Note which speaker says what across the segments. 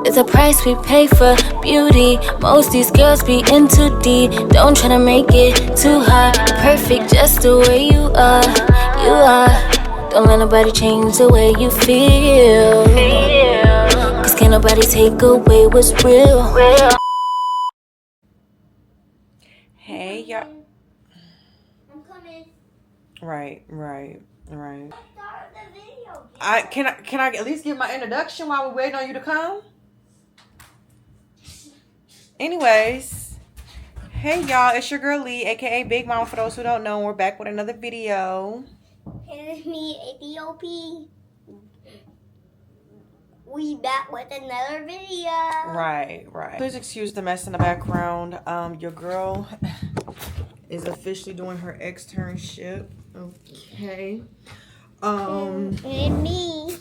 Speaker 1: There's a price we pay for beauty. Most these girls be into D. Don't try to make it too high. Perfect just the way you are. You are. Don't let nobody change the way you feel. Cause can't nobody take away what's real.
Speaker 2: Hey, y'all.
Speaker 3: I'm coming.
Speaker 2: Right.
Speaker 3: Start the video.
Speaker 2: Can I at least give my introduction while we're waiting on you to come? Anyways, hey y'all, it's your girl Lee, aka Big Mama. For those who don't know, we're back with another video.
Speaker 3: And it's me, ADOP. We back with another video.
Speaker 2: Right. Please excuse the mess in the background. Your girl is officially doing her externship. Okay.
Speaker 3: And me.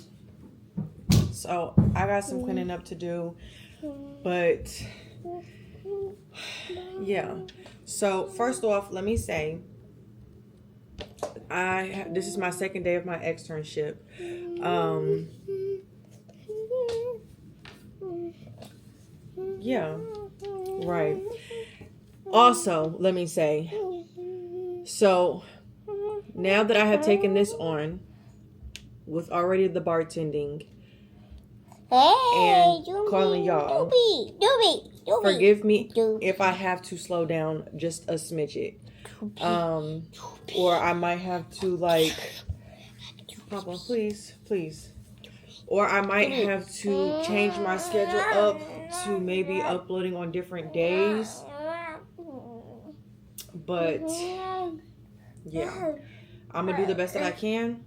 Speaker 2: So I got some cleaning up to do, but yeah. So first off, let me say, this is my second day of my externship. Yeah, right. Also, let me say, so now that I have taken this on with already the bartending and calling y'all, forgive me if I have to slow down just a smidget. Or I might have to like, Papa, please. Or I might have to change my schedule up to maybe uploading on different days. But yeah, I'm gonna do the best that I can.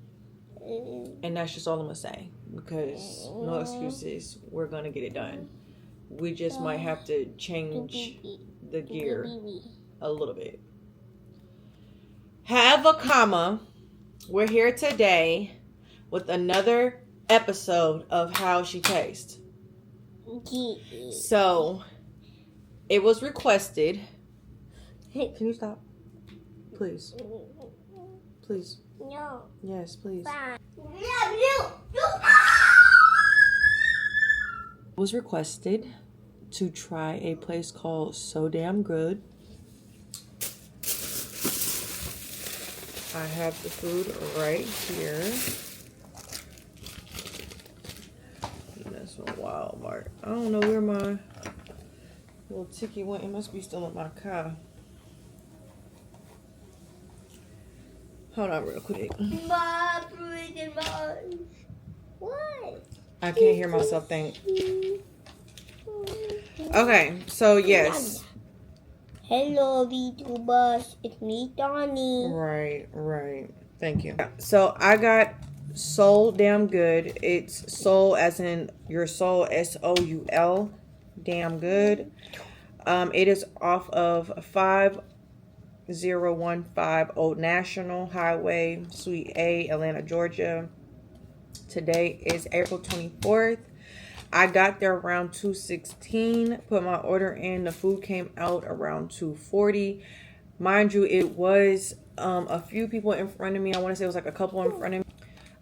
Speaker 2: And that's just all I'm gonna say. Because no excuses, we're gonna get it done. We just might have to change the gear a little bit. Have a comma. We're here today with another episode of How She Tastes. So it was requested. Can you stop? Please.
Speaker 3: No.
Speaker 2: Yes, please. It was requested to try a place called So Damn Good. I have the food right here. That's from Walmart. I don't know where my little ticket went. It must be still in my car. Hold on real quick.
Speaker 3: What?
Speaker 2: I can't hear myself think. Okay, so yes.
Speaker 3: Hello, VTubers. It's me, Donnie.
Speaker 2: Right. Thank you. So I got Soul Damn Good. It's soul as in your soul, SOUL. Damn Good. It is off of 5015 Old National Highway, Suite A, Atlanta, Georgia. Today is April 24th. I got there around 2:16, put my order in. The food came out around 2:40. Mind you, it was a few people in front of me. I want to say it was like a couple in front of me.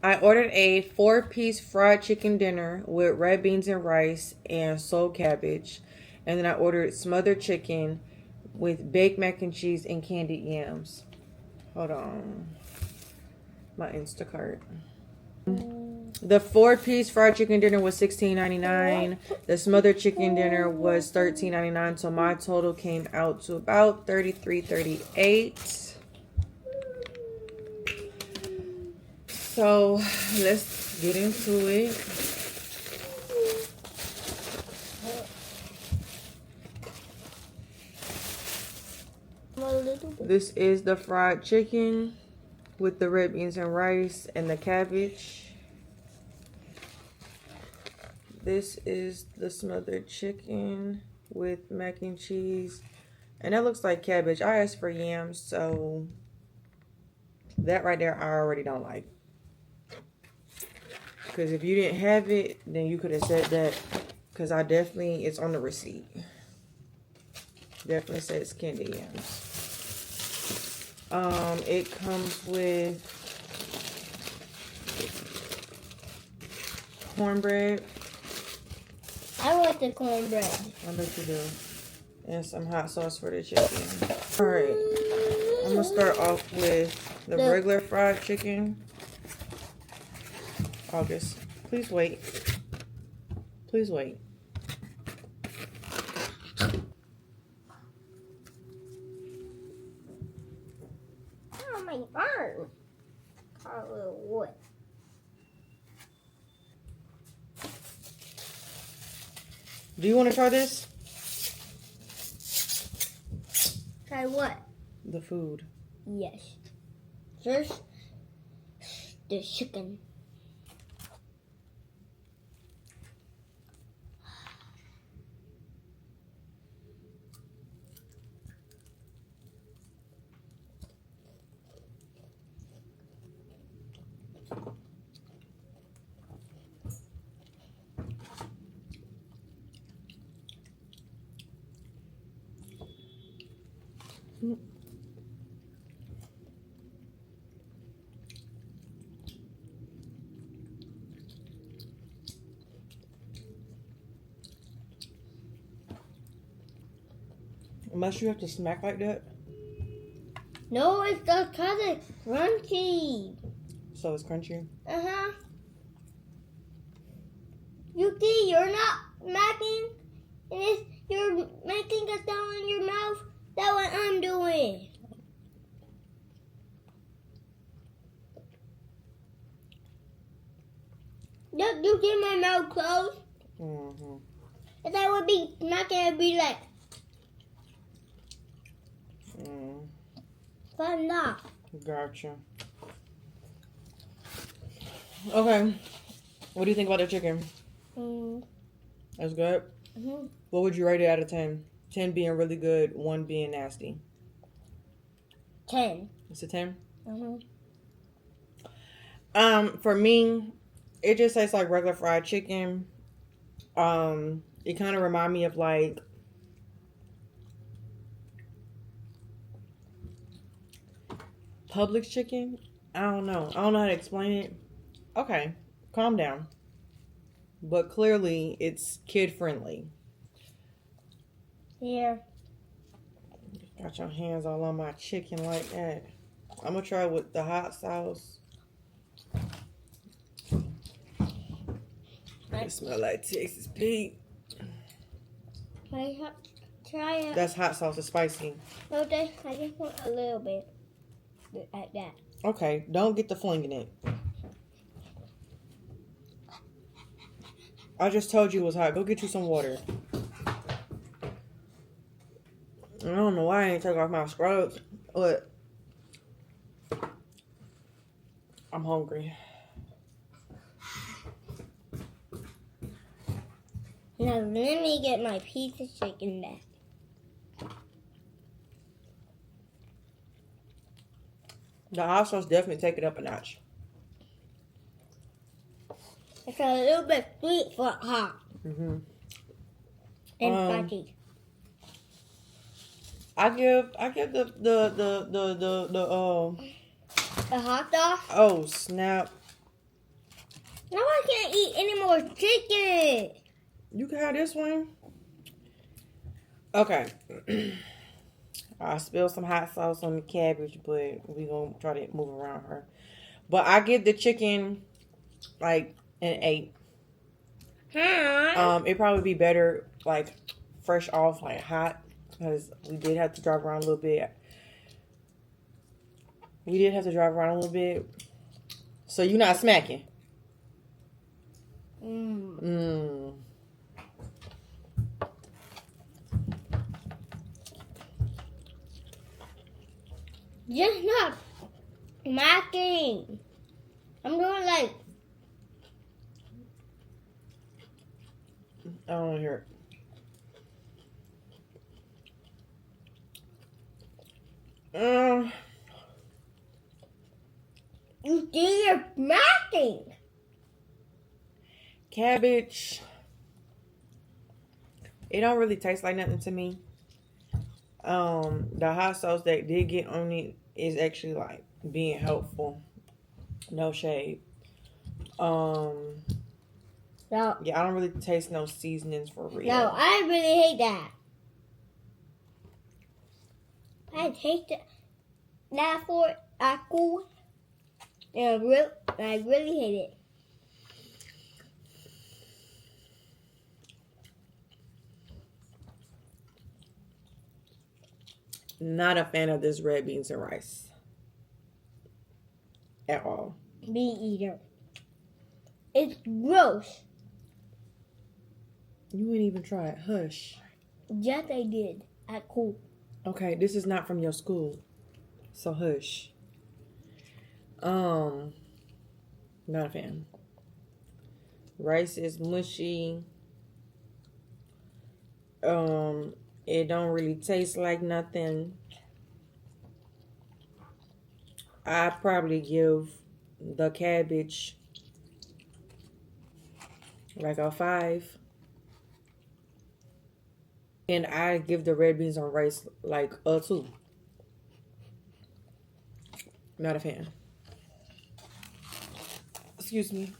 Speaker 2: I ordered a 4-piece fried chicken dinner with red beans and rice and soul cabbage. And then I ordered smothered chicken with baked mac and cheese and candied yams. Hold on. My Instacart. The 4-piece fried chicken dinner was $16.99. The smothered chicken dinner was $13.99. So my total came out to about $33.38. So let's get into it. This is the fried chicken with the red beans and rice and the cabbage. This is the smothered chicken with mac and cheese. And that looks like cabbage. I asked for yams, so that right there I already don't like. Because if you didn't have it, then you could have said that. Because it's on the receipt. Definitely says candy yams. It comes with cornbread,
Speaker 3: I want the cornbread.
Speaker 2: I bet you do. And some hot sauce for the chicken. Alright. I'm gonna start off with the regular fried chicken. August, please wait. Please wait.
Speaker 3: Oh my arm. Oh, what?
Speaker 2: Do you want to try this?
Speaker 3: Try what?
Speaker 2: The food.
Speaker 3: Yes. First, the chicken.
Speaker 2: Unless you have to smack like that.
Speaker 3: No, it's because it's crunchy.
Speaker 2: So it's crunchy.
Speaker 3: Uh-huh. Yuki, you're not smacking. And if you're making a sound in your mouth, that's what I'm doing. Look, you see my mouth closed?
Speaker 2: Mm-hmm.
Speaker 3: If I would be smacking, I'd be like, but not.
Speaker 2: Gotcha. Okay. What do you think about the chicken? That's good?
Speaker 3: Mm-hmm.
Speaker 2: What would you rate it out of 10? 10 being really good, 1 being nasty.
Speaker 3: 10.
Speaker 2: It's a 10?
Speaker 3: Mm-hmm.
Speaker 2: For me, it just tastes like regular fried chicken. It kind of reminds me of like Publix chicken. I don't know how to explain it. Okay, calm down. But clearly, it's kid friendly.
Speaker 3: Yeah.
Speaker 2: Got your hands all on my chicken like that. I'm gonna try with the hot sauce. It smells like Texas Pete.
Speaker 3: Try it.
Speaker 2: That's hot sauce. It's spicy.
Speaker 3: No, I just want a little bit. Like that.
Speaker 2: Okay, don't get the fling in it. I just told you it was hot. Go get you some water. I don't know why I ain't take off my scrubs, but I'm hungry.
Speaker 3: Now let me get my piece of chicken back.
Speaker 2: The hot sauce definitely take it up a notch.
Speaker 3: It's a little bit sweet but hot.
Speaker 2: Mm-hmm.
Speaker 3: And spicy.
Speaker 2: I give the
Speaker 3: hot sauce?
Speaker 2: oh snap.
Speaker 3: Now I can't eat any more chicken.
Speaker 2: You can have this one. Okay. I spilled some hot sauce on the cabbage, but we gonna try to move around her. But I give the chicken like an 8. It probably be better like fresh off, like hot, because we did have to drive around a little bit. So you're not smacking.
Speaker 3: Just not smacking. I'm doing like.
Speaker 2: I don't want to hear it.
Speaker 3: You see, you're smacking.
Speaker 2: Cabbage. It don't really taste like nothing to me. The hot sauce that did get on it is actually like being helpful. No shade.
Speaker 3: No.
Speaker 2: Yeah, I don't really taste no seasonings for real.
Speaker 3: No, I really hate that. I tasted that for apple, and I really hate it.
Speaker 2: Not a fan of this red beans and rice. At all.
Speaker 3: Me either. It's gross.
Speaker 2: You ain't even try it. Hush.
Speaker 3: Yes, I did. At school.
Speaker 2: Okay, this is not from your school. So hush. Not a fan. Rice is mushy. It don't really taste like nothing. I probably give the cabbage like a 5. And I give the red beans and rice like a 2. Not a fan. Excuse me.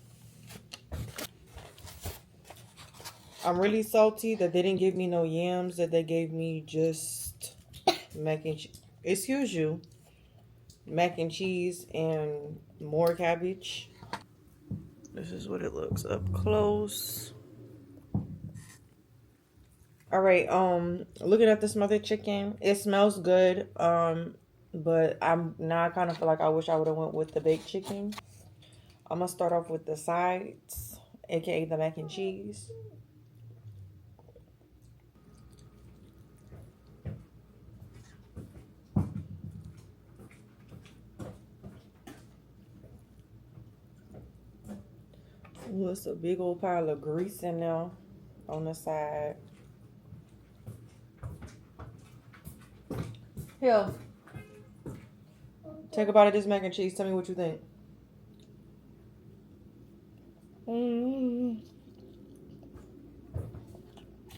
Speaker 2: I'm really salty that they didn't give me no yams, that they gave me just mac and cheese. Excuse you. Mac and cheese and more cabbage. This is what it looks up close. All right, looking at the smothered chicken, it smells good. But I kind of feel like I wish I would have went with the baked chicken. I'm gonna start off with the sides, aka the mac and cheese. Ooh, it's a big old pile of grease in there on the side. Here, take a bite of this mac and cheese. Tell me what you think.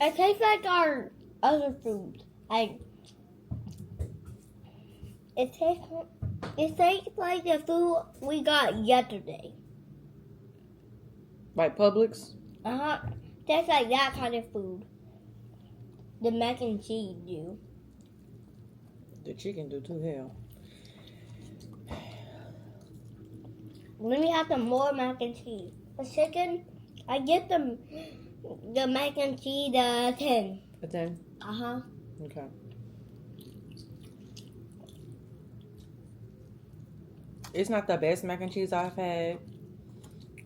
Speaker 3: It tastes like our other food. It tastes like the food we got yesterday.
Speaker 2: Like Publix?
Speaker 3: Tastes like that kind of food. The mac and cheese do.
Speaker 2: The chicken do too, hell.
Speaker 3: Let me have some more mac and cheese. The chicken, I get the mac and cheese 10.
Speaker 2: A 10? Okay. It's not the best mac and cheese I've had.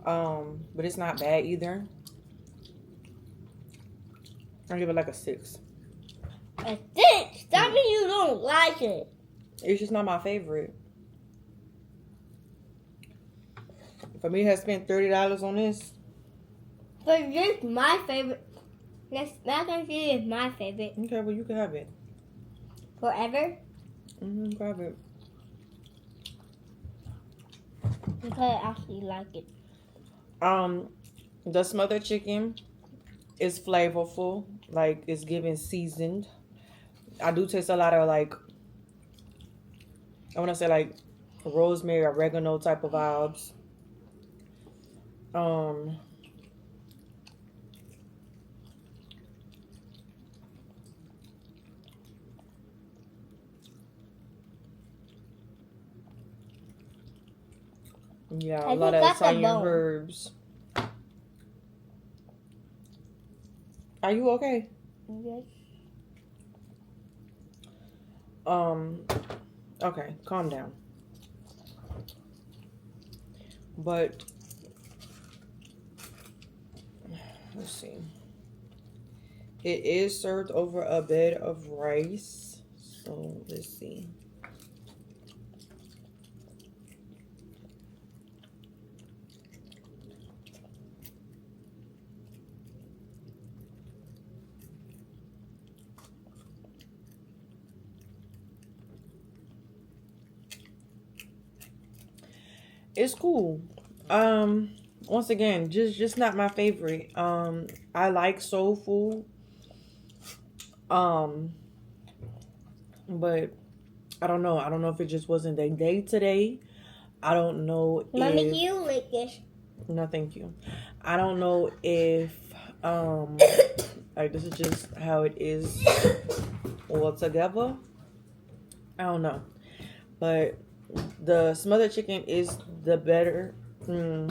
Speaker 2: But it's not bad either. I'll give it like a 6.
Speaker 3: A 6? That means you don't like it.
Speaker 2: It's just not my favorite. For me to have spent $30 on this.
Speaker 3: But this is my favorite. This mac and cheese is my favorite.
Speaker 2: Okay, well you can have it.
Speaker 3: Forever?
Speaker 2: Grab it.
Speaker 3: Because I actually like it.
Speaker 2: The smothered chicken is flavorful. Like, it's given seasoned. I do taste a lot of, like, I want to say, like, rosemary, oregano type of vibes. Yeah, a lot of Italian herbs. Are you okay?
Speaker 3: Yes.
Speaker 2: Okay, calm down. But let's see. It is served over a bed of rice. So let's see. It's cool. Once again, just not my favorite. I like soul food. But I don't know. I don't know if it just wasn't their day today. I don't know.
Speaker 3: Mommy, you like this?
Speaker 2: No, thank you. I don't know if like this is just how it is all together. I don't know, but the smothered chicken is the better. I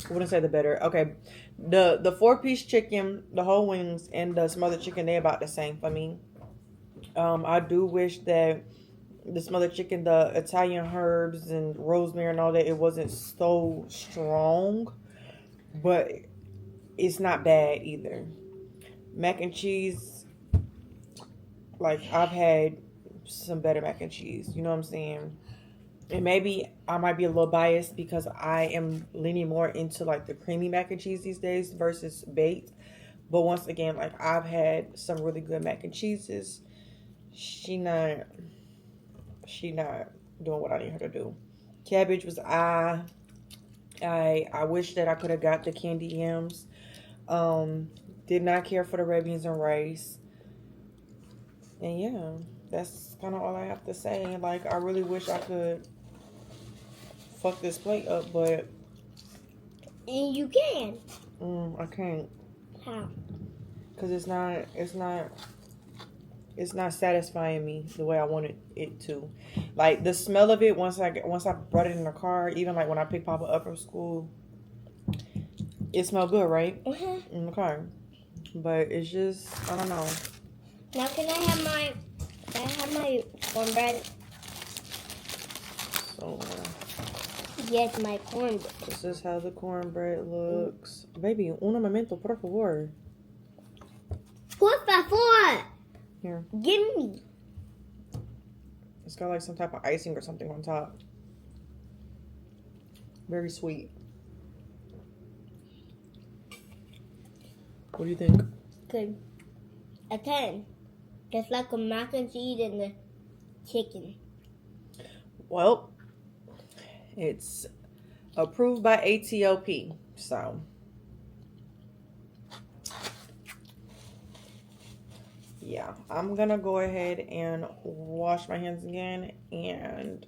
Speaker 2: wouldn't say the better. Okay, the 4-piece chicken, the whole wings, and the smothered chicken, they about the same for me. I do wish that the smothered chicken, the Italian herbs and rosemary and all that, it wasn't so strong, but it's not bad either. Mac and cheese, like I've had some better mac and cheese, you know what I'm saying? And maybe I might be a little biased because I am leaning more into like the creamy mac and cheese these days versus baked. But once again, like I've had some really good mac and cheeses. She not doing what I need her to do. Cabbage was I wish that I could have got the candy yams. Did not care for the red beans and rice. And yeah, that's kind of all I have to say. Like, I really wish I could fuck this plate up, but
Speaker 3: And you can.
Speaker 2: I can't.
Speaker 3: How?
Speaker 2: Cause it's not satisfying me the way I wanted it to. Like the smell of it once I brought it in the car, even like when I picked Papa up from school, it smelled good, right? In the car. But it's just, I don't know.
Speaker 3: Now can I have my cornbread?
Speaker 2: So
Speaker 3: Yes, my cornbread.
Speaker 2: this is how the cornbread looks. Baby, un momento, por favor.
Speaker 3: Por favor.
Speaker 2: Here.
Speaker 3: Give me.
Speaker 2: It's got like some type of icing or something on top. Very sweet. What do you think?
Speaker 3: Good. A 10. Just like a mac and cheese and the chicken.
Speaker 2: Well, it's approved by ATOP, so yeah, I'm gonna go ahead and wash my hands again and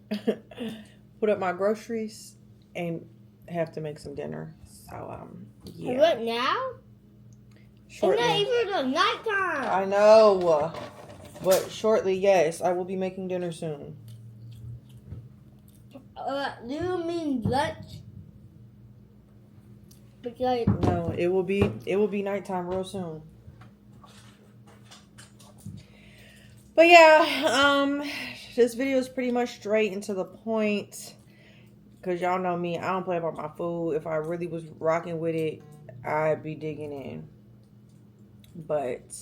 Speaker 2: put up my groceries and have to make some dinner. So yeah.
Speaker 3: What now?
Speaker 2: Shortly.
Speaker 3: It's not even the nighttime.
Speaker 2: I know, but shortly, yes, I will be making dinner soon.
Speaker 3: Do you mean lunch? Because
Speaker 2: No, it will be nighttime real soon. But yeah, this video is pretty much straight and to the point. Cause y'all know me, I don't play about my food. If I really was rocking with it, I'd be digging in. But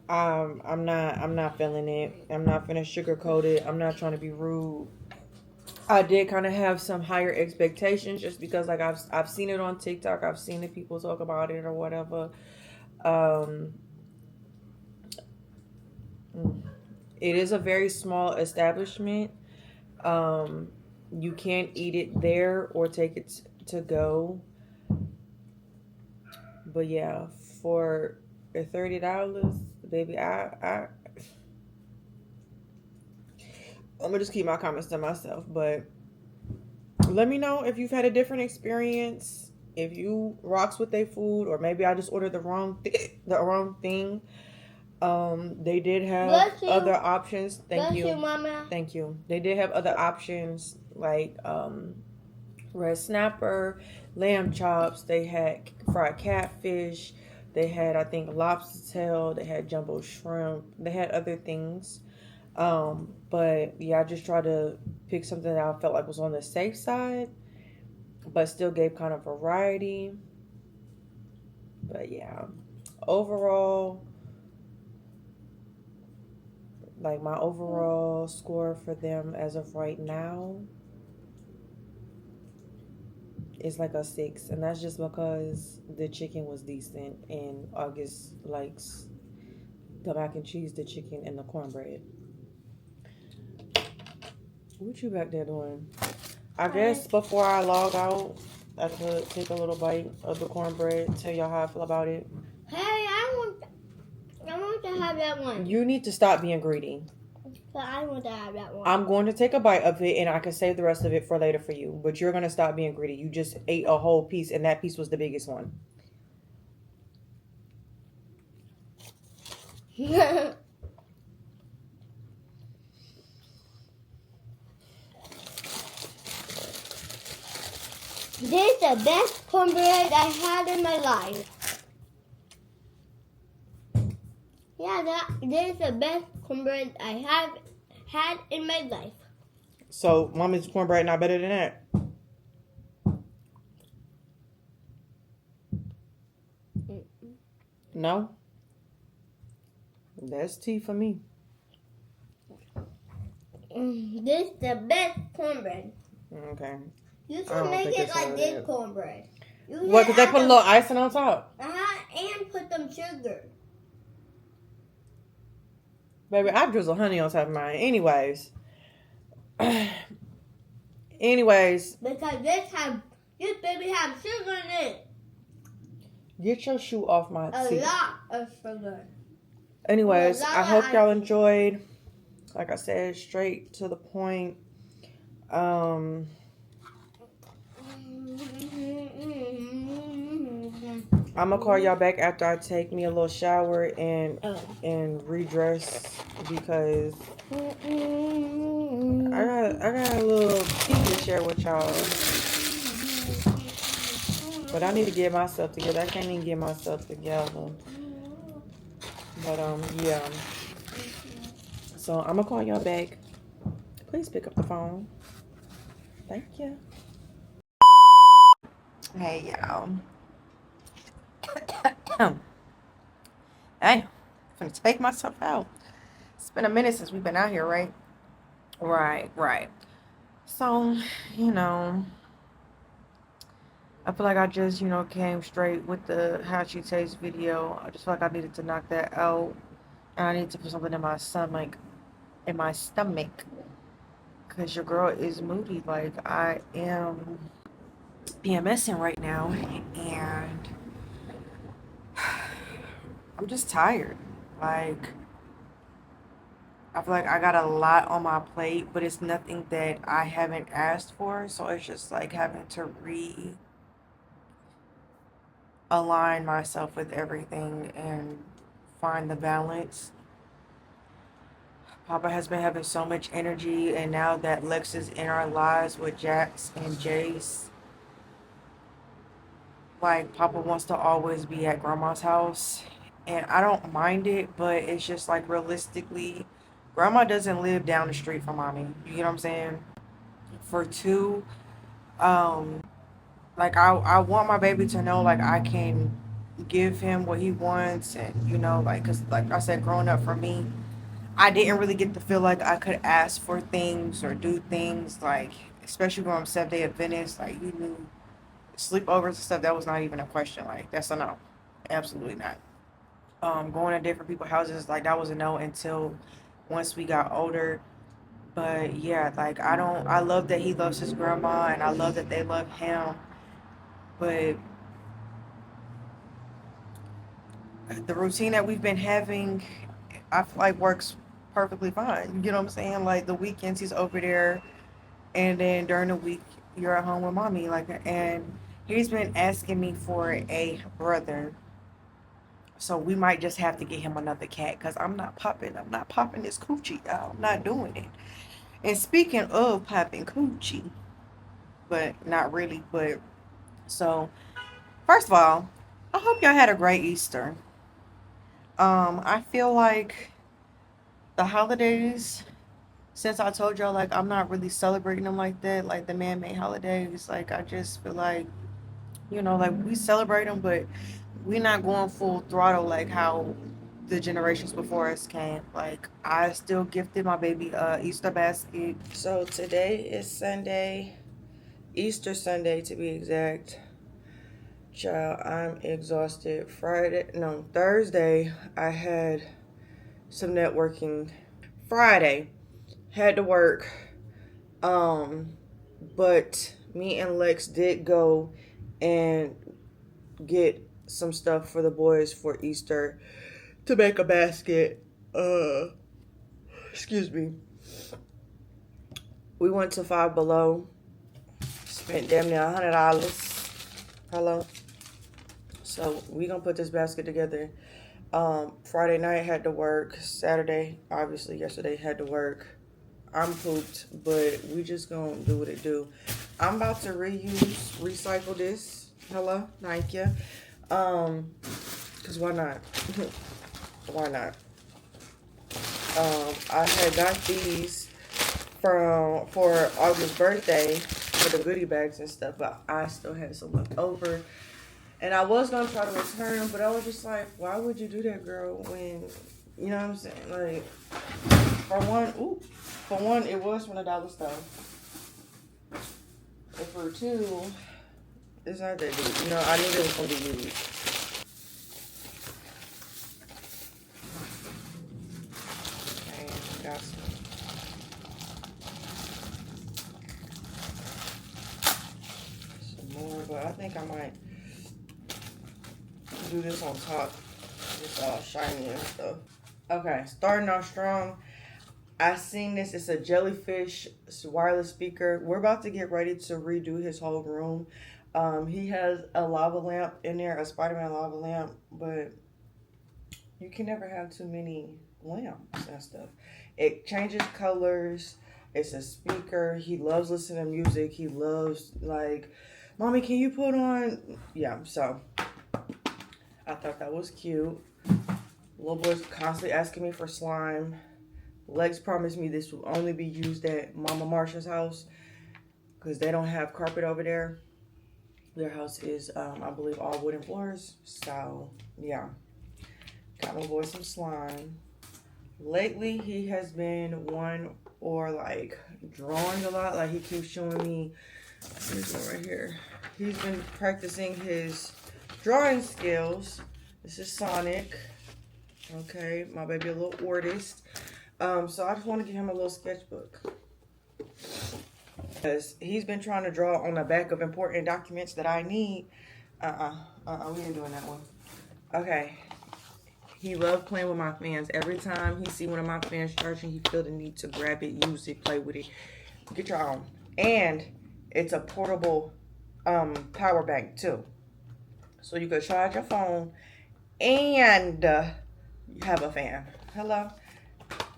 Speaker 2: I'm not feeling it. I'm not finna sugarcoat it. I'm not trying to be rude. I did kind of have some higher expectations just because like I've seen it on TikTok. I've seen the people talk about it or whatever. It is a very small establishment. You can't eat it there or take it to go. But yeah, for $30, baby, I'm gonna just keep my comments to myself. But let me know if you've had a different experience, if you rocks with their food, or maybe I just ordered the wrong thing. They did have other options. Thank you,
Speaker 3: Mama.
Speaker 2: Thank you. They did have other options like red snapper, lamb chops. They had fried catfish. They had, I think, lobster tail. They had jumbo shrimp. They had other things. But yeah, I just tried to pick something that I felt like was on the safe side, but still gave kind of variety. But yeah, overall, like my overall score for them as of right now is like a 6, and that's just because the chicken was decent and August likes the mac and cheese, the chicken, and the cornbread. What you back there doing? I guess before I log out, I could take a little bite of the cornbread, tell y'all how I feel about it.
Speaker 3: Hey, I want to have that one.
Speaker 2: You need to stop being greedy.
Speaker 3: But I want to have that one.
Speaker 2: I'm going to take a bite of it, and I can save the rest of it for later for you. But you're going to stop being greedy. You just ate a whole piece, and that piece was the biggest one.
Speaker 3: This is the best cornbread I had in my life. Yeah, this is the best cornbread I have had in my life.
Speaker 2: So, Mommy's cornbread not better than that? No? That's tea for me.
Speaker 3: This is the best cornbread.
Speaker 2: Okay.
Speaker 3: You should make it like this cornbread.
Speaker 2: What, because they put a little icing on top?
Speaker 3: And put some sugar.
Speaker 2: Baby, I drizzle honey on top of mine. Anyways.
Speaker 3: Because this baby have sugar in it.
Speaker 2: Get your shoe off my teeth.
Speaker 3: A lot of sugar.
Speaker 2: Anyways, I hope y'all enjoyed. Like I said, straight to the point. I'm gonna call y'all back after I take me a little shower and redress because I got a little tea to share with y'all. But I need to get myself together. I can't even get myself together. But yeah. So I'm gonna call y'all back. Please pick up the phone. Thank you. Hey y'all. Hey, I'm gonna take myself out. It's been a minute since we've been out here, right? Right. So, you know, I feel like I just, came straight with the how she tastes video. I just feel like I needed to knock that out. And I need to put something in my stomach. Because your girl is moody. Like, I am PMSing right now. And I'm just tired. Like, I feel like I got a lot on my plate, but it's nothing that I haven't asked for. So it's just like having to realign myself with everything and find the balance. Papa has been having so much energy, and now that Lex is in our lives with Jax and Jace, like, Papa wants to always be at Grandma's house. And I don't mind it, but it's just like realistically, Grandma doesn't live down the street from Mommy. You get what I'm saying? For two, like I want my baby to know like I can give him what he wants, and like, cause like I said, growing up for me, I didn't really get to feel like I could ask for things or do things, like especially when I'm Seventh-day Adventist, like you knew sleepovers and stuff, that was not even a question. Like that's a no, absolutely not. Going to different people's houses, like that was a no until once we got older. But yeah, like I love that he loves his grandma, and I love that they love him. But the routine that we've been having, I feel like works perfectly fine. You get what I'm saying? Like the weekends he's over there, and then during the week you're at home with Mommy. Like, and he's been asking me for a brother. So we might just have to get him another cat, because I'm not popping this coochie, y'all. I'm not doing it. And speaking of popping coochie, but not really, but so first of all, I hope y'all had a great Easter. I feel like the holidays, since I told y'all like I'm not really celebrating them like that, like the man-made holidays, like I just feel like, like we celebrate them, but we're not going full throttle like how the generations before us came. Like I still gifted my baby a Easter basket. So today is Sunday, Easter Sunday to be exact. Child, I'm exhausted. Thursday I had some networking. Friday had to work. But me and Lex did go and get some stuff for the boys for Easter to make a basket. Excuse me. We went to Five Below. Spent damn near $100. Hello. So we gonna put this basket together. Friday night had to work. Saturday, obviously yesterday had to work. I'm pooped, but we just gonna do what it do. I'm about to recycle this. Hello, thank you. Cause why not? Why not? I had got these for August's birthday for the goodie bags and stuff, but I still had some left over. And I was gonna try to return them, but I was just like, why would you do that, girl? When, you know what I'm saying? Like, for one, it was from the dollar store. And for two, it's not that deep. You know, I knew it was gonna be used. Okay, got some more, but I think I might do this on top. It's all shiny and stuff. Okay, starting off strong. I seen this. It's a jellyfish wireless speaker. We're about to get ready to redo his whole room. He has a lava lamp in there, a Spider-Man lava lamp, but you can never have too many lamps and stuff. It changes colors. It's a speaker. He loves listening to music. He loves, like, Mommy, can you put on? Yeah, so I thought that was cute. Little boy's constantly asking me for slime. Legs promised me this will only be used at Mama Marsha's house because they don't have carpet over there. Their house is, I believe, all wooden floors. So, yeah. Got my boy some slime. Lately, he has been like drawing a lot. Like, he keeps showing me, here's one right here. He's been practicing his drawing skills. This is Sonic. Okay, my baby a little artist. So I just want to give him a little sketchbook. Because he's been trying to draw on the back of important documents that I need. We ain't doing that one. Okay. He loves playing with my fans. Every time he see one of my fans charging, he feel the need to grab it, use it, play with it. Get your own. And it's a portable power bank too. So you could charge your phone and have a fan. Hello.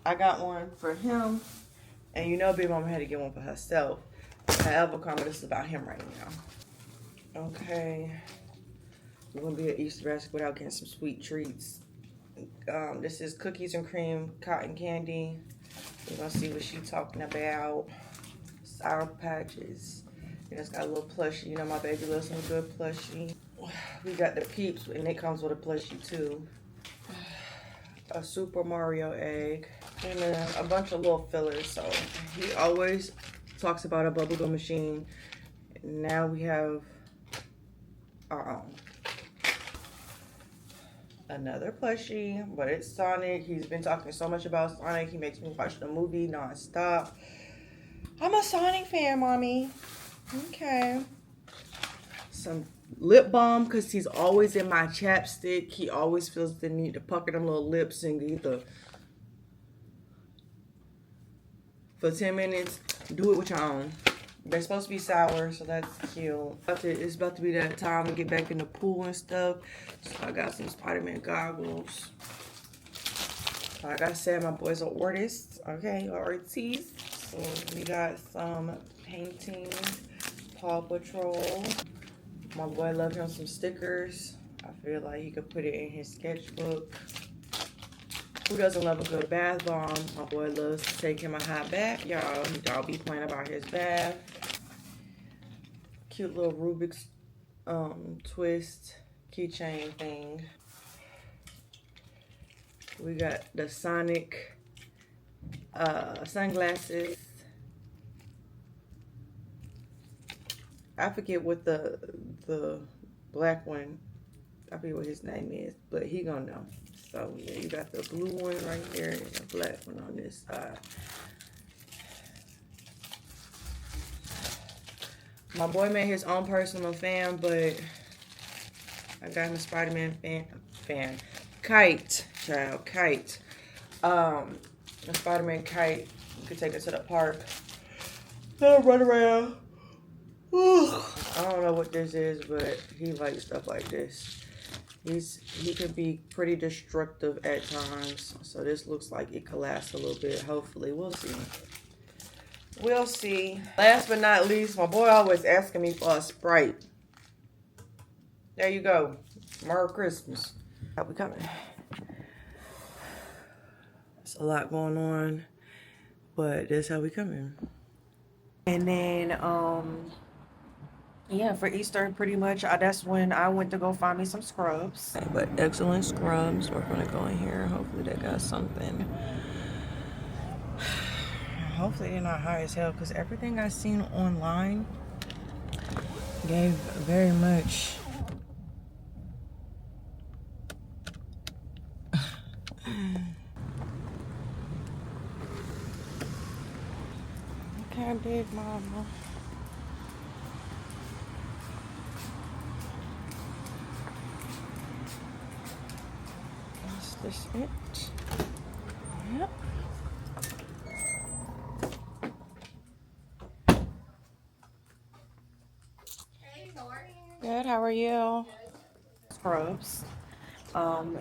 Speaker 2: I got one for him, and you know Big Mama had to get one for herself. However, Karma, this is about him right now. Okay. We're going to be at Easter basket without getting some sweet treats. This is cookies and cream cotton candy. We're going to see what she's talking about. Sour Patches. And it's got a little plushie. You know my baby loves some good plushie. We got the Peeps, and it comes with a plushie too. A Super Mario egg. And then a bunch of little fillers. So he always talks about a bubblegum machine. Now we have another plushie, but it's Sonic. He's been talking so much about Sonic. He makes me watch the movie non-stop. I'm a Sonic fan, Mommy. Okay. Some lip balm, because he's always in my chapstick. He always feels the need to pucker them little lips and get the... For 10 minutes, do it with your own. They're supposed to be sour, so that's cute. It's about to be that time to get back in the pool and stuff. So I got some Spider-Man goggles. Like I said, my boy's an artist. Okay, artists. So we got some painting, Paw Patrol. My boy loves him some stickers. I feel like he could put it in his sketchbook. Who doesn't love a good bath bomb? My boy loves to take him a hot bath. Y'all be playing about his bath. Cute little Rubik's twist keychain thing. We got the Sonic sunglasses. I forget what the black one, I forget what his name is, but he gonna know. So yeah, you got the blue one right there and the black one on this side. My boy made his own personal fan, but I got him a Spider-Man fan. Kite, child, Kite. a Spider-Man kite. You could take it to the park. Let him run around. I don't know what this is, but he likes stuff like this. He could be pretty destructive at times. So this looks like it could last a little bit. Hopefully, we'll see. We'll see. Last but not least, my boy always asking me for a Sprite. There you go. Merry Christmas. How we coming? There's a lot going on, but that's how we coming. And then, yeah, for Easter, pretty much, that's when I went to go find me some scrubs. But excellent scrubs. We're gonna go in here. Hopefully they got something. Hopefully they're not high as hell, because everything I seen online gave very much. Okay, big mama. Is this it? Yep. Good, how are you? Scrubs.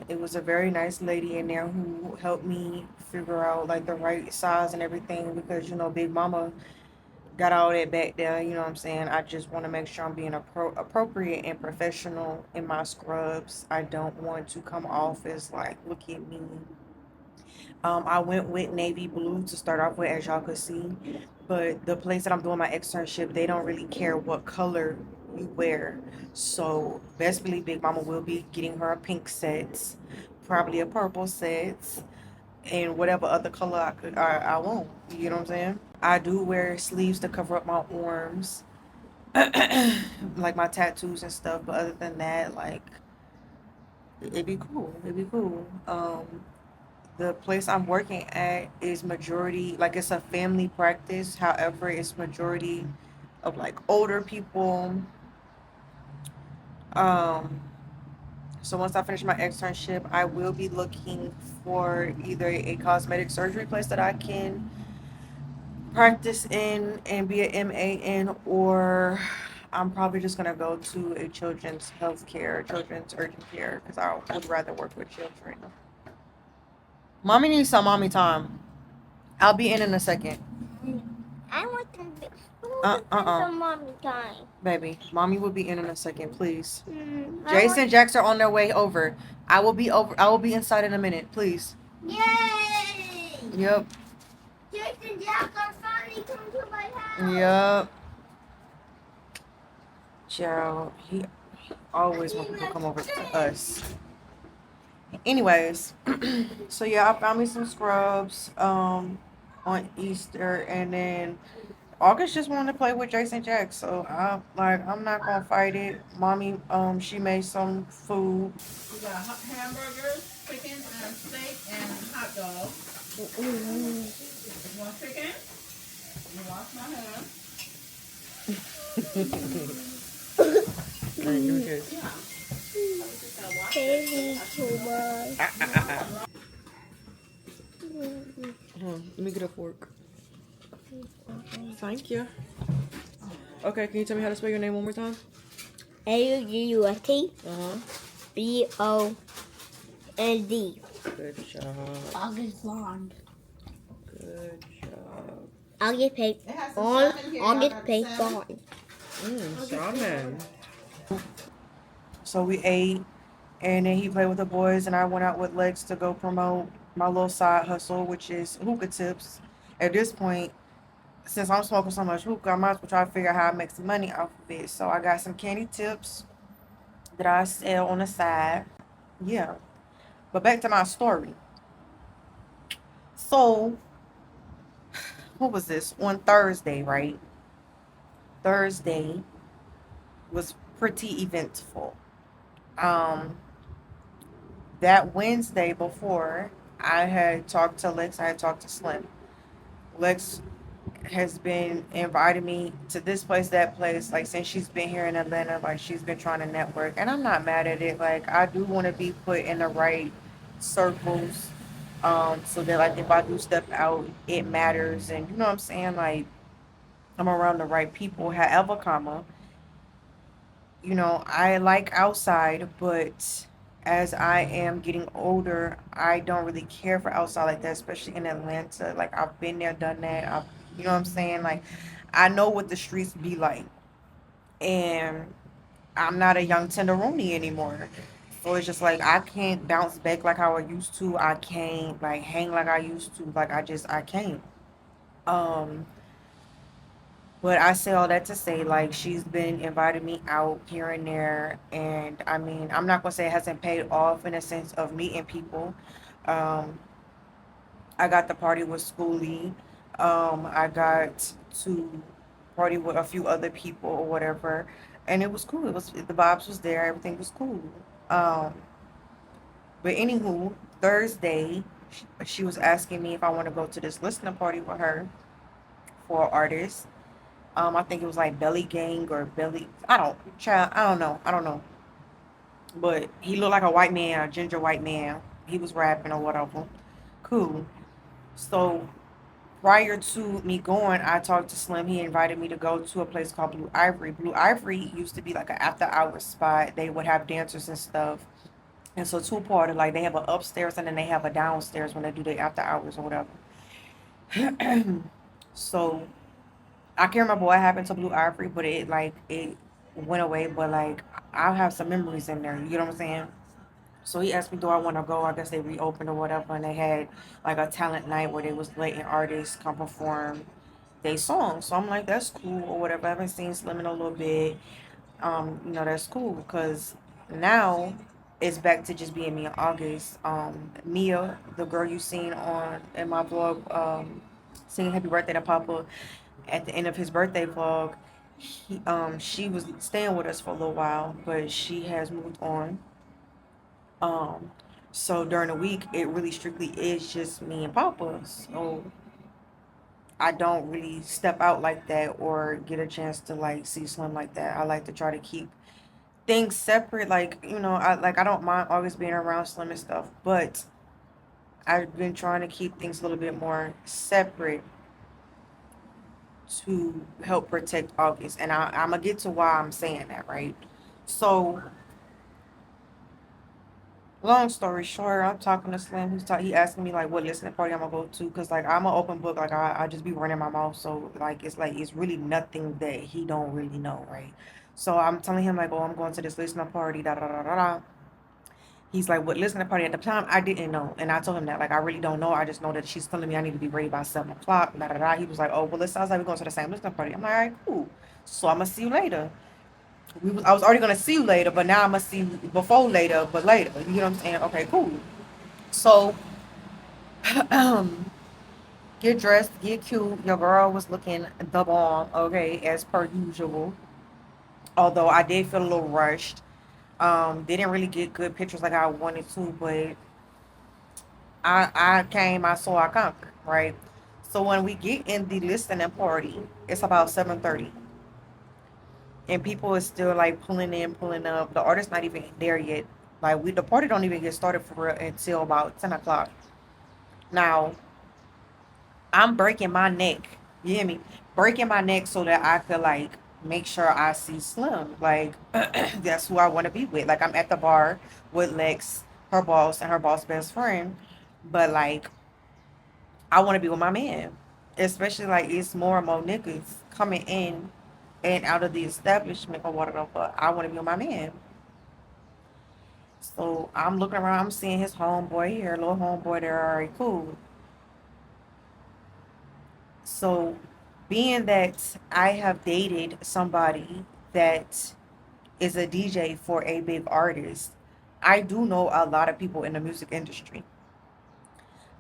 Speaker 2: It was a very nice lady in there who helped me figure out like the right size and everything, because you know Big Mama got all that back there, you know what I'm saying? I just want to make sure I'm being appropriate and professional in my scrubs. I don't want to come off as like, look at me. I went with navy blue to start off with, as y'all could see, but the place that I'm doing my externship, they don't really care what color you wear. So best believe Big Mama will be getting her a pink set, probably a purple set, and whatever other color I want. You know what I'm saying? I do wear sleeves to cover up my arms, like my tattoos and stuff. But other than that, like, it'd be cool. It'd be cool. The place I'm working at is majority, like it's a family practice. However, it's majority of like older people. So once I finish my externship, I will be looking for either a cosmetic surgery place that I can practice in and be an MA in, or I'm probably just gonna go to a children's urgent care, because I would rather work with children. Mommy needs some mommy time. I'll be in a second.
Speaker 3: I want to some mommy time.
Speaker 2: Baby, mommy will be in a second, please. Jason Jacks are on their way over. I will be inside in a minute, please.
Speaker 3: Yay!
Speaker 2: Yep.
Speaker 3: Jason Jacks are finally coming to my house.
Speaker 2: Yep. Child, he always wants people to come over to us. Anyways, so yeah, I found me some scrubs on Easter, and then August just wanted to play with Jason Jack, so I'm not gonna fight it. Mommy, she made some food.
Speaker 4: We got hamburgers, chicken, and steak, and hot dogs. You want chicken? You wash my hands.
Speaker 2: Yeah.
Speaker 3: Baby too much.
Speaker 2: Let me get a fork. Thank you. Okay, can you tell me how to spell your name one more time?
Speaker 3: AUGUST
Speaker 2: Uh-huh.
Speaker 3: BOND.
Speaker 2: Good job.
Speaker 3: August blonde.
Speaker 2: Good job.
Speaker 3: August paid on. August paid blonde.
Speaker 2: Salmon. So we ate, and then he played with the boys, and I went out with Lex to go promote my little side hustle, which is hookah tips. At this point, since I'm smoking so much hookah, I might as well try to figure out how to make some money off of it. So I got some candy tips that I sell on the side. Yeah. But back to my story. So, what was this? On Thursday, right? Thursday was pretty eventful. That Wednesday before, I had talked to Lex, I had talked to Slim. Lex has been inviting me to this place, that place, like since she's been here in Atlanta, like she's been trying to network, and I'm not mad at it. Like I do want to be put in the right circles. So that like if I do step out, it matters, and you know what I'm saying, like I'm around the right people. However, comma, I like outside, but as I am getting older, I don't really care for outside like that, especially in Atlanta. Like I've been there, done that. You know what I'm saying? Like I know what the streets be like, and I'm not a young tenderoni anymore. So it's just like I can't bounce back like how I used to. I can't like hang like I used to. Like I can't. Um, but I say all that to say, like, she's been inviting me out here and there. And I mean, I'm not going to say it hasn't paid off in a sense of meeting people. Um, I got the party with Schoolie. I got to party with a few other people or whatever. And it was cool. It was, the vibes was there. Everything was cool. Um, but anywho, Thursday, she was asking me if I want to go to this listening party with her for artists. I think it was like Belly Gang or Belly. Child, I don't know. I don't know. But he looked like a white man, a ginger white man. He was rapping or whatever. Cool. So prior to me going, I talked to Slim. He invited me to go to a place called Blue Ivory. Blue Ivory used to be like an after hours spot. They would have dancers and stuff. And so two parted, like they have an upstairs and then they have a downstairs when they do their after hours or whatever. So I can't remember what happened to Blue Ivory, but it went away. But like I'll have some memories in there. You know what I'm saying? So he asked me, do I want to go? I guess they reopened or whatever, and they had like a talent night where they was letting artists come perform their songs. So I'm like, that's cool or whatever. I haven't seen Slim in a little bit. That's cool because now it's back to just being me in August. Mia, the girl you seen on in my vlog, singing Happy Birthday to Papa at the end of his birthday vlog, she was staying with us for a little while, but she has moved on. Um, so during the week, it really strictly is just me and Papa. So I don't really step out like that or get a chance to like see Slim like that. I like to try to keep things separate. Like, I don't mind always being around Slim and stuff, but I've been trying to keep things a little bit more separate to help protect August. And I'm gonna get to why I'm saying that, right? So, long story short, I'm talking to Slim. He asking me like what listening party I'm gonna go to, cause like I'm an open book. Like I just be running my mouth. So like it's really nothing that he don't really know, right? So I'm telling him like, oh, I'm going to this listening party. Da da da da da. He's like, what listening party? At the time, I didn't know, and I told him that like I really don't know. I just know that she's telling me I need to be ready by 7 o'clock. Da da da. He was like, oh well, it sounds like we're going to the same listening party. I'm like, all right, cool. So I'm gonna see you later. I was already gonna see you later, but now I'm gonna see you before later, but later. You know what I'm saying? Okay, cool. So, get dressed, get cute. Your girl was looking the bomb, okay, as per usual. Although I did feel a little rushed. Didn't really get good pictures like I wanted to, but I came, I saw, I conquered, right? So when we get in the listening party, it's about 7:30. And people is still like pulling in, pulling up. The artist's not even there yet. Like the party don't even get started for real until about 10 o'clock. Now I'm breaking my neck. You hear me? Breaking my neck so that I could like make sure I see Slim. Like that's who I want to be with. Like I'm at the bar with Lex, her boss, and her boss best friend. But like I want to be with my man. Especially like it's more and more niggas coming in and out of the establishment or whatever. But I want to be with my man. So I'm looking around, I'm seeing his homeboy here, little homeboy there, all right, cool. So being that I have dated somebody that is a DJ for a big artist, I do know a lot of people in the music industry.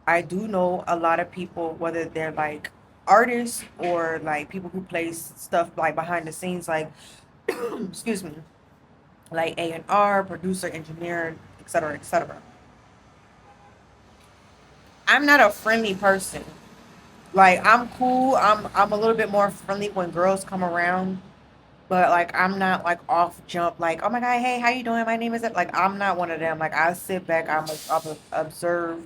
Speaker 2: I do know a lot of people, whether they're like artists or like people who play stuff like behind the scenes, like excuse me, like A&R, producer, engineer, etc., etc. I'm not a friendly person. Like I'm cool. I'm a little bit more friendly when girls come around, but like I'm not like off jump like, oh my god, hey, how you doing? My name is it. Like I'm not one of them. Like I sit back, I'm observe,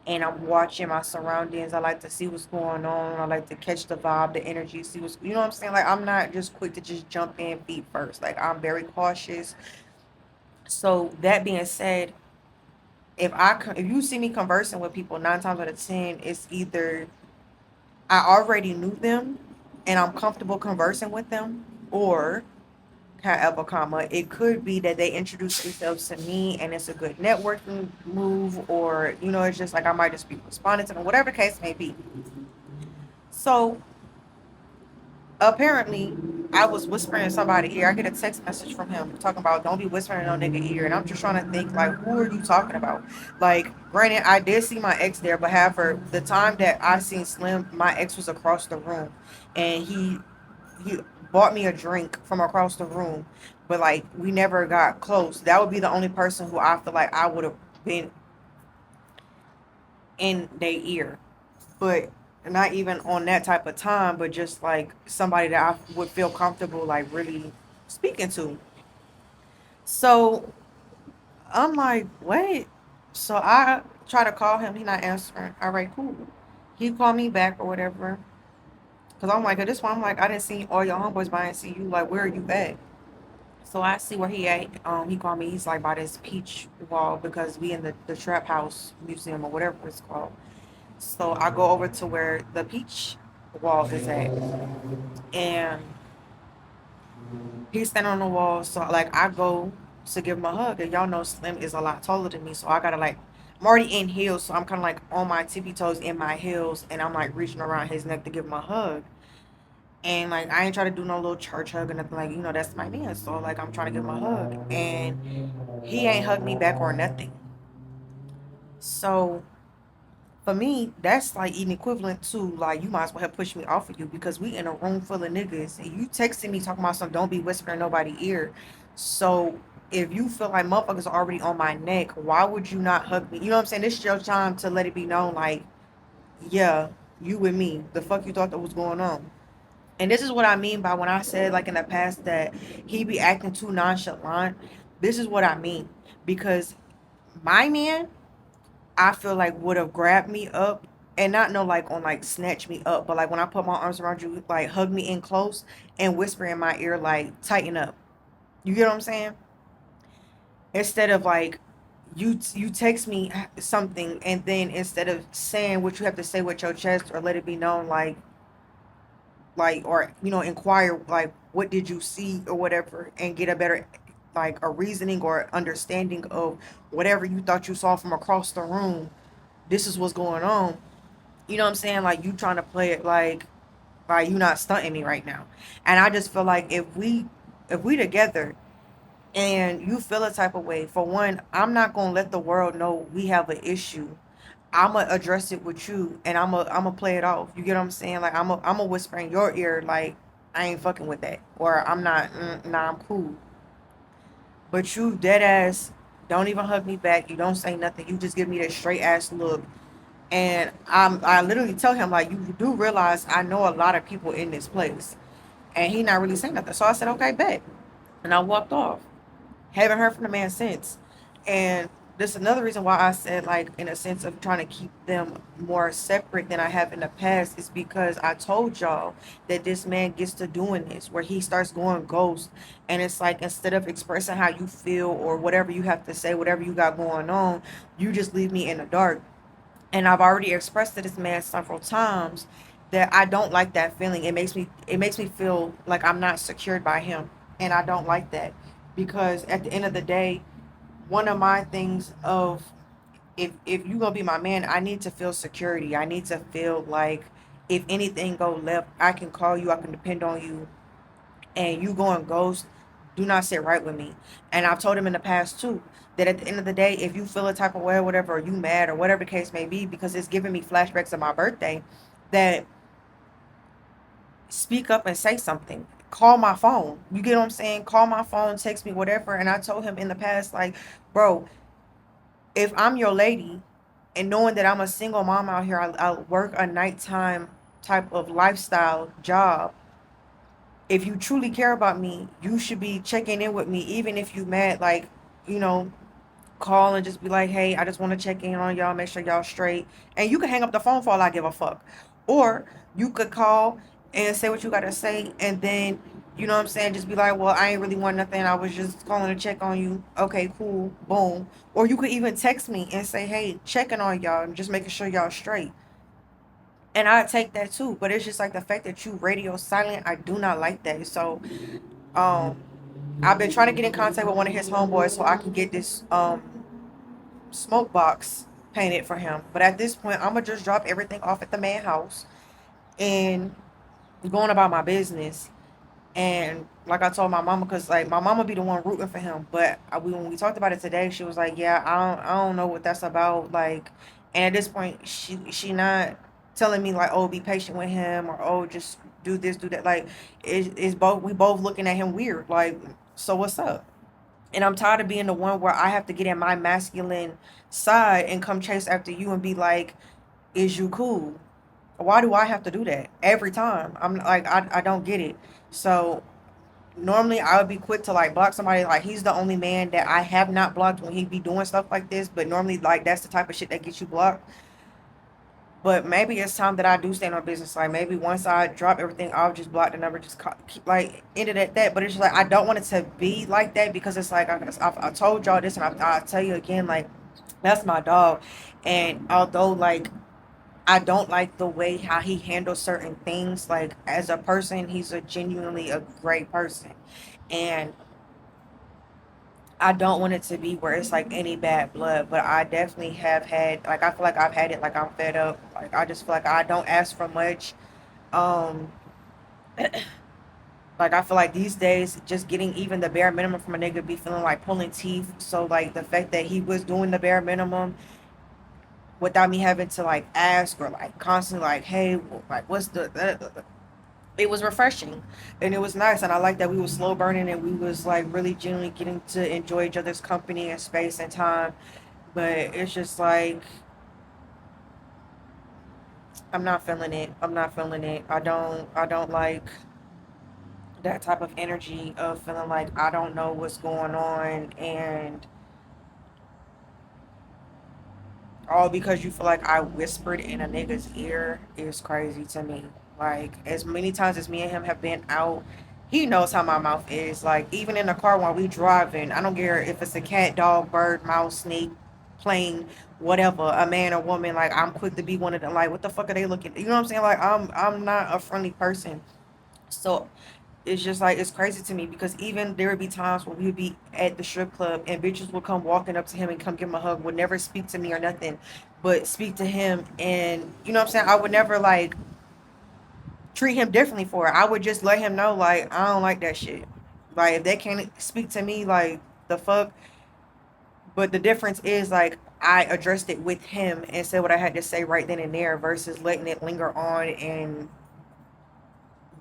Speaker 2: and I'm watching my surroundings. I like to see what's going on. I like to catch the vibe, the energy, see what's, you know what I'm saying? Like, I'm not just quick to just jump in feet first. Like, I'm very cautious. So that being said, if you see me conversing with people 9 times out of 10, it's either I already knew them and I'm comfortable conversing with them, or however, comma, it could be that they introduce themselves to me and it's a good networking move, or it's just like I might just be responding to them, whatever the case may be. So apparently I was whispering in somebody's ear. I get a text message from him talking about don't be whispering in no nigga ear. And I'm just trying to think, like, who are you talking about? Like, granted, I did see my ex there, but however, the time that I seen Slim, my ex was across the room, and he bought me a drink from across the room, but like we never got close. That would be the only person who I feel like I would have been in their ear, but not even on that type of time, but just like somebody that I would feel comfortable like really speaking to. So I'm like, wait. So I try to call him, he not answering. All right, cool. He called me back or whatever. Cause I'm like, at this point, I'm like, I didn't see all your homeboys, but I didn't see you. Like, where are you at? So I see where he at. He called me. He's like by this peach wall because we in the trap house museum or whatever it's called. So I go over to where the peach wall is at, and he's standing on the wall. So like I go to give him a hug, and y'all know Slim is a lot taller than me, so I gotta like. I'm already in heels, so I'm kind of like on my tippy toes in my heels, and I'm like reaching around his neck to give him a hug. And like I ain't trying to do no little church hug or nothing, like that's my man. So like I'm trying to give him a hug, and he ain't hugged me back or nothing. So for me, that's like even equivalent to like you might as well have pushed me off of you, because we in a room full of niggas and you texting me talking about something, don't be whispering nobody ear. So if you feel like motherfuckers are already on my neck, why would you not hug me? You know what I'm saying? This is your time to let it be known, like, yeah, you with me. The fuck you thought that was going on? And this is what I mean by when I said like in the past that he be acting too nonchalant. This is what I mean. Because my man, I feel like would have grabbed me up, and not no like on like snatch me up, but like when I put my arms around you, like hug me in close and whisper in my ear like tighten up. You get what I'm saying? Instead of like you text me something, and then instead of saying what you have to say with your chest or let it be known like or inquire like what did you see or whatever, and get a better like a reasoning or understanding of whatever you thought you saw from across the room. This is what's going on. You know what I'm saying? Like you trying to play it like you not stunting me right now. And I just feel like if we together and you feel a type of way, for one, I'm not gonna let the world know we have an issue. I'ma address it with you, and I'ma play it off. You get what I'm saying? Like I'm a whisper in your ear, like I ain't fucking with that, or I'm not. Nah, I'm cool. But you dead ass don't even hug me back. You don't say nothing. You just give me that straight ass look. And I literally tell him like, you do realize I know a lot of people in this place, and he not really saying nothing. So I said, okay, bet, and I walked off. Haven't heard from the man since. And this is another reason why I said, like, in a sense of trying to keep them more separate than I have in the past, is because I told y'all that this man gets to doing this where he starts going ghost. And it's like, instead of expressing how you feel or whatever you have to say, whatever you got going on, you just leave me in the dark. And I've already expressed to this man several times that I don't like that feeling. It makes me feel like I'm not secured by him, and I don't like that, because at the end of the day, one of my things of, if you gonna be my man, I need to feel security. I need to feel like if anything go left, I can call you, I can depend on you. And you going ghost, do not sit right with me. And I've told him in the past too that at the end of the day, if you feel a type of way or whatever, or you mad or whatever the case may be, because it's giving me flashbacks of my birthday, that speak up and say something. Call my phone. You get what I'm saying? Call my phone, text me, whatever. And I told him in the past, like, bro, if I'm your lady, and knowing that I'm a single mom out here, I work a nighttime type of lifestyle job. If you truly care about me, you should be checking in with me, even if you mad, like, you know, call and just be like, hey, I just want to check in on y'all, make sure y'all straight. And you can hang up the phone for all I give a fuck. Or you could call and say what you got to say, and then, you know what I'm saying, just be like, well, I ain't really want nothing. I was just calling to check on you. Okay, cool. Boom. Or you could even text me and say, hey, checking on y'all and just making sure y'all straight. And I take that too. But it's just like the fact that you radio silent, I do not like that. So, um, I've been trying to get in contact with one of his homeboys so I can get this smoke box painted for him. But at this point, I'm gonna just drop everything off at the man house and going about my business. And like I told my mama, because like my mama be the one rooting for him. But when we talked about it today, she was like, "Yeah, I don't know what that's about." Like, and at this point, she not telling me like, "Oh, be patient with him," or "Oh, just do this, do that." Like, it's both, we both looking at him weird. Like, so what's up? And I'm tired of being the one where I have to get in my masculine side and come chase after you and be like, "Is you cool?" Why do I have to do that every time? I'm like, I don't get it. So normally I would be quick to like block somebody. Like, he's the only man that I have not blocked when he be doing stuff like this. But normally, like, that's the type of shit that gets you blocked. But maybe it's time that I do stand on business. Like, maybe once I drop everything, I'll just block the number, just keep, like, end it at that. But it's just like, I don't want it to be like that, because it's like, I told y'all this, and I'll tell you again, like, that's my dog. And although, like, I don't like the way how he handles certain things, like, as a person, he's a genuinely a great person. And I don't want it to be where it's like any bad blood, but I definitely have had, like, I feel like I've had it, like, I'm fed up. Like, I just feel like I don't ask for much. Um, like, I feel like these days, just getting even the bare minimum from a nigga be feeling like pulling teeth. So, like, the fact that he was doing the bare minimum without me having to, like, ask or, like, constantly, like, hey, like, what's it was refreshing and it was nice. And I like that we was slow burning and we was, like, really genuinely getting to enjoy each other's company and space and time. But it's just like, I'm not feeling it. I'm not feeling it. I don't like that type of energy of feeling like I don't know what's going on, and all because you feel like I whispered in a nigga's ear is crazy to me. Like, as many times as me and him have been out, he knows how my mouth is. Like, even in the car while we driving, I don't care if it's a cat, dog, bird, mouse, snake, plane, whatever, a man or woman. Like, I'm quick to be one of them. Like, what the fuck are they looking? You know what I'm saying? Like, I'm not a friendly person. So it's just like, it's crazy to me, because even there would be times where we would be at the strip club and bitches would come walking up to him and come give him a hug, would never speak to me or nothing, but speak to him. And you know what I'm saying, I would never like treat him differently for it. I would just let him know, like, I don't like that shit. Like, if they can't speak to me, like, the fuck. But the difference is, like, I addressed it with him and said what I had to say right then and there, versus letting it linger on and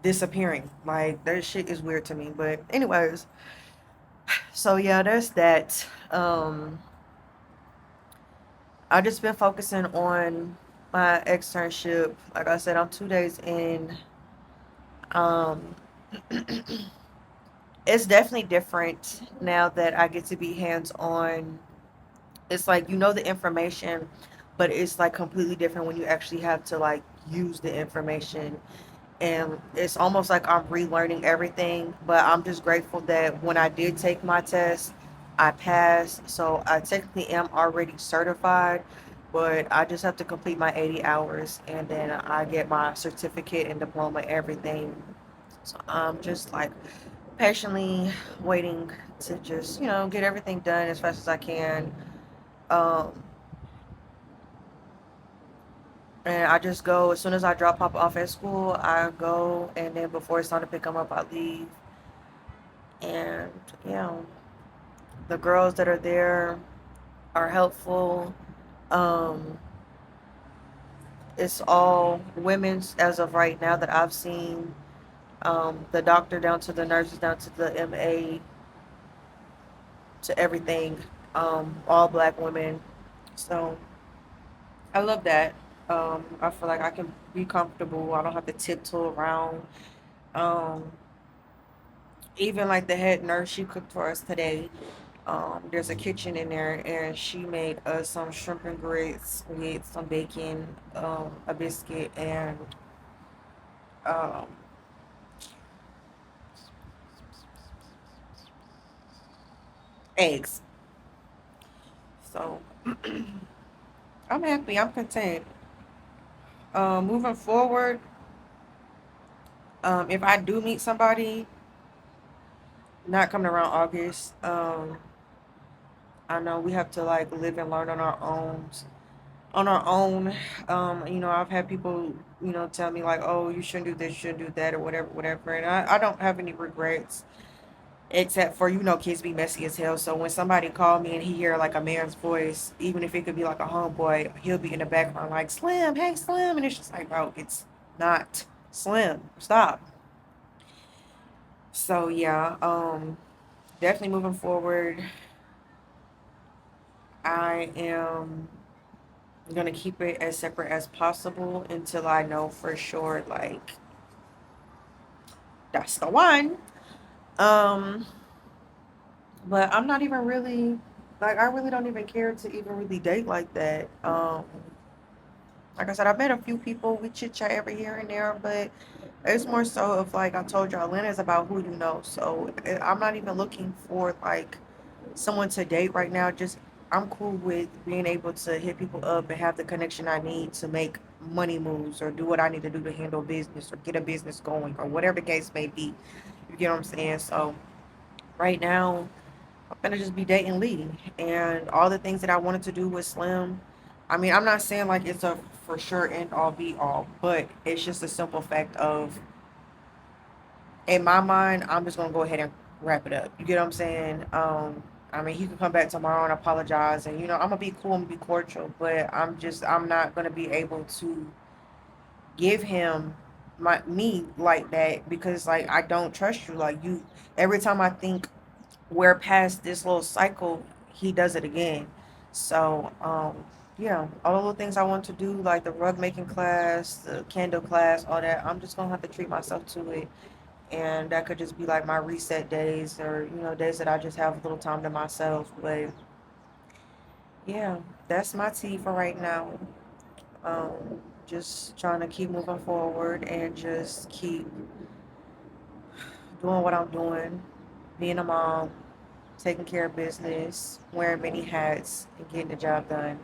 Speaker 2: disappearing. Like, that shit is weird to me. But anyways, so yeah, there's that. I just been focusing on my externship. Like I said, I'm 2 days in. Um, it's definitely different now that I get to be hands on. It's like, you know, the information, but it's like completely different when you actually have to like use the information. And it's almost like I'm relearning everything. But I'm just grateful that when I did take my test, I passed. So I technically am already certified, but I just have to complete my 80 hours and then I get my certificate and diploma, everything. So I'm just like patiently waiting to just, you know, get everything done as fast as I can. Um, And I just go as soon as I drop Papa off at school. I go, and then before it's time to pick him up, I leave. And yeah, the girls that are there are helpful. Um, it's all women's as of right now that I've seen. The doctor down to the nurses, down to the MA, to everything. All black women. So I love that. I feel like I can be comfortable. I don't have to tiptoe around. Um, Even like the head nurse, she cooked for us today. There's a kitchen in there, and she made us some shrimp and grits. We ate some bacon, a biscuit, and um, eggs. So I'm happy. I'm content. Moving forward, if I do meet somebody, not coming around August, I know we have to like live and learn on our own. On our own, I've had people, tell me like, oh, you shouldn't do this, you shouldn't do that, or whatever, whatever. And I don't have any regrets, except for, kids be messy as hell. So when somebody called me and he hear like a man's voice, even if it could be like a homeboy, he'll be in the background like, Slim, hey Slim, and it's just like, bro, it's not Slim, stop. So yeah, definitely moving forward, I am gonna keep it as separate as possible until I know for sure like that's the one. Um, but I'm not even really like, I really don't even care to even really date like that. Like I said, I've met a few people, we chit chat every here and there, but it's more so of like I told you, Atlanta is about who you know. So I'm not even looking for like someone to date right now. Just I'm cool with being able to hit people up and have the connection I need to make money moves or do what I need to do to handle business or get a business going or whatever the case may be. You get what I'm saying? So right now, I'm gonna just be dating Lee and all the things that I wanted to do with Slim. I mean, I'm not saying like it's a for sure end all be all, but it's just a simple fact of, in my mind, I'm just gonna go ahead and wrap it up. You get what I'm saying? I mean, he could come back tomorrow and apologize, and I'm gonna be cool, I'm gonna be cordial, but I'm not gonna be able to give him me like that because like I don't trust you. Like you, every time I think we're past this little cycle, he does it again. So, yeah, all the things I want to do, like the rug making class, the candle class, all that, I'm just gonna have to treat myself to it. And that could just be like my reset days or, days that I just have a little time to myself. But yeah, that's my tea for right now. Just trying to keep moving forward and just keep doing what I'm doing, being a mom, taking care of business, wearing many hats, and getting the job done.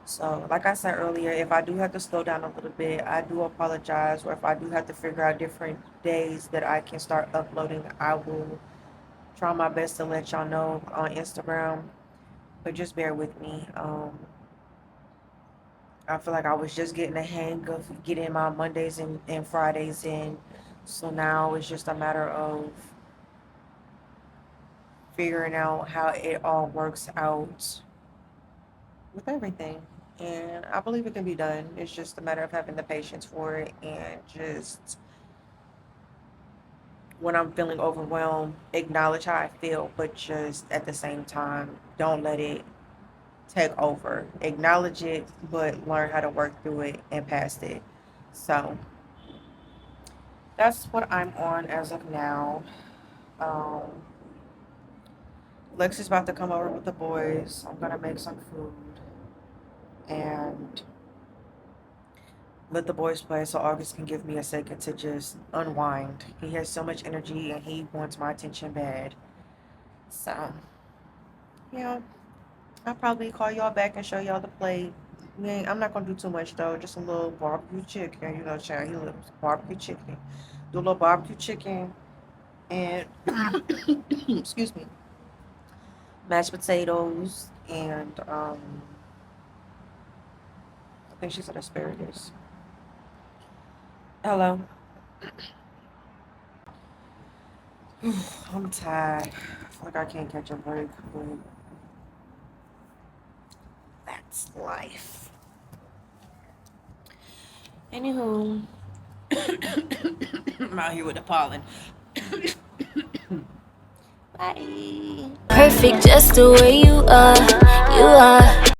Speaker 2: So, like I said earlier, if I do have to slow down a little bit, I do apologize. Or if I do have to figure out different days that I can start uploading, I will try my best to let y'all know on Instagram. But just bear with me. I feel like I was just getting the hang of getting my Mondays and Fridays in. So now it's just a matter of figuring out how it all works out with everything. And I believe it can be done. It's just a matter of having the patience for it and just when I'm feeling overwhelmed, acknowledge how I feel, but just at the same time, don't let it take over. Acknowledge it, but learn how to work through it and past it. So that's what I'm on as of now. Um, Lex is about to come over with the boys. I'm gonna make some food and let the boys play so August can give me a second to just unwind. He has so much energy and he wants my attention bad. So, yeah, I'll probably call y'all back and show y'all the plate. I'm not gonna do too much though, just a little barbecue chicken, child. He loves barbecue chicken. Do a little barbecue chicken and excuse me, mashed potatoes and I think she said asparagus. Hello. I'm tired. I feel like I can't catch a break, but that's life. Anywho, I'm out here with the pollen. Bye.
Speaker 1: Perfect just the way you are, you are.